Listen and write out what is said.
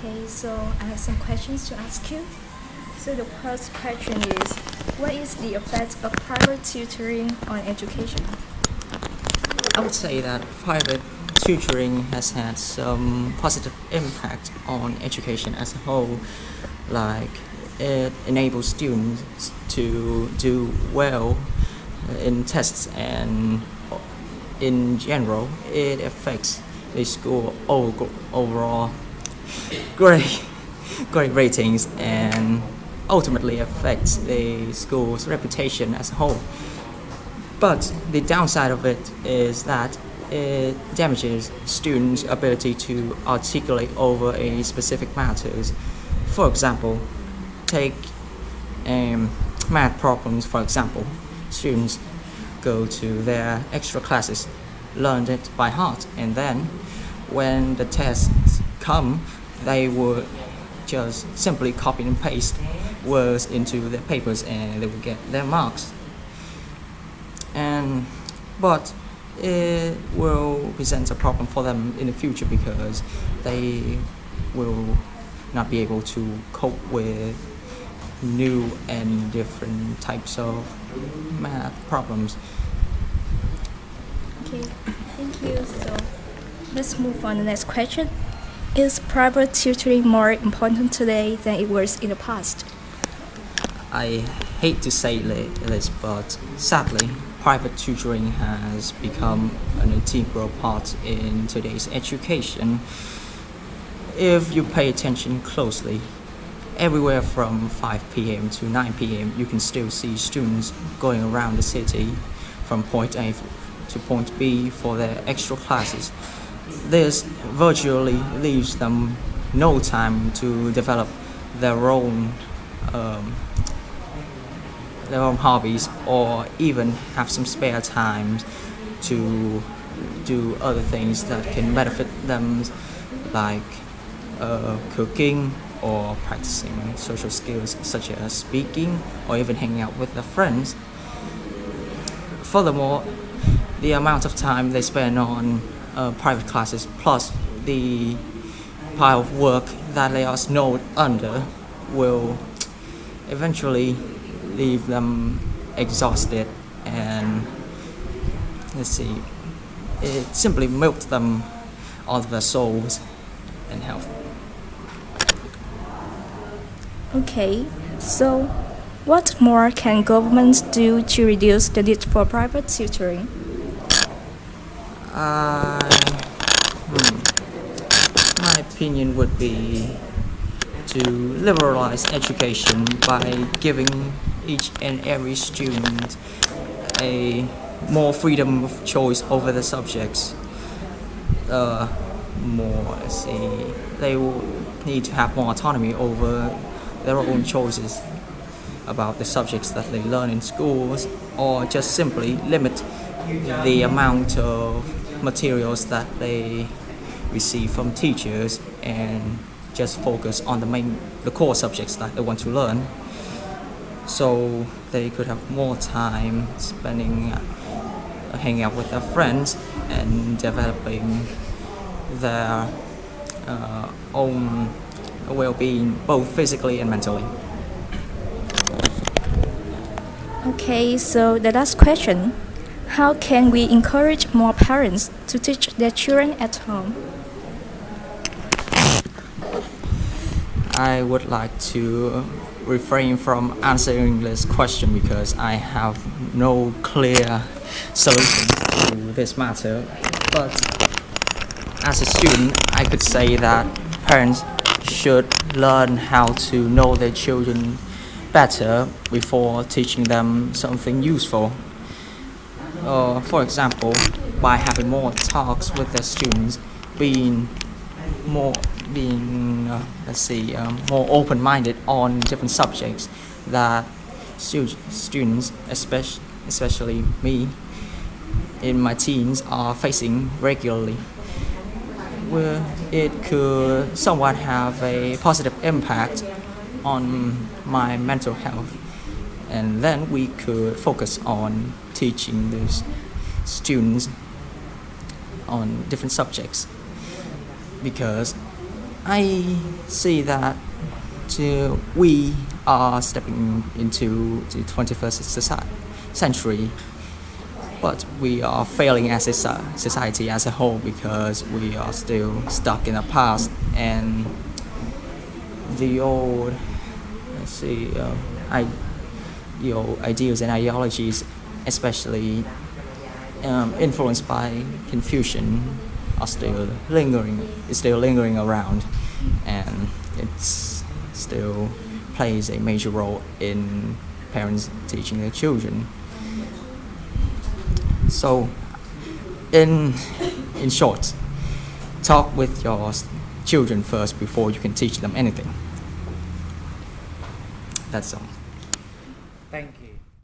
Okay, so I have some questions to ask you. So the first question is, what is the effect of private tutoring on education? I would say that private tutoring has had some positive impact on education as a whole. Like, it enables students to do well in tests, and in general, it affects the school overall grade, grade ratings, and ultimately affects the school's reputation as a whole. But the downside of it is that it damages students' ability to articulate over a specific matters. For example, take math problems. For example, students go to their extra classes, learn it by heart, and then when the tests come, they would just simply copy and paste words into their papers, and they would get their marks. And but it will present a problem for them in the future because they will not be able to cope with new and different types of math problems. Okay, thank you. So let's move on to the next question. Is private tutoring more important today than it was in the past? I hate to say this, but sadly, private tutoring has become an integral part in today's education. If you pay attention closely, everywhere from 5 p.m. to 9 p.m., you can still see students going around the city from point A to point B for their extra classes. This virtually leaves them no time to develop their own um, their own hobbies, or even have some spare time to do other things that can benefit them, like cooking or practicing social skills such as speaking or even hanging out with their friends. Furthermore, the amount of time they spend on private classes plus the pile of work that they are snowed under will eventually leave them exhausted, and it simply milks them of their souls and health. Okay, so what more can governments do to reduce the need for private tutoring? Uh, my opinion would be to liberalize education by giving each and every student a more freedom of choice over the subjects. More, they will need to have more autonomy over their own choices about the subjects that they learn in schools, or just simply limit the amount of materials that they receive from teachers and just focus on the core subjects that they want to learn, so they could have more time spending hanging out with their friends and developing their own well-being, both physically and mentally. Okay, so the last question. How can we encourage more parents to teach their children at home? I would like to refrain from answering this question because I have no clear solution to this matter. But as a student, I could say that parents should learn how to know their children better before teaching them something useful. For example, by having more talks with their students, being more being more open-minded on different subjects that students, especially me, in my teens, are facing regularly. Where it could somewhat have a positive impact on my mental health, and then we could focus on teaching these students on different subjects, because I see that we are stepping into the 21st century, but we are failing as a society as a whole because we are still stuck in the past and the old, let's see, the old ideals and ideologies, especially influenced by Confucian, are still lingering around, and it's still plays a major role in parents teaching their children. So, in short, talk with your children first before you can teach them anything. That's all.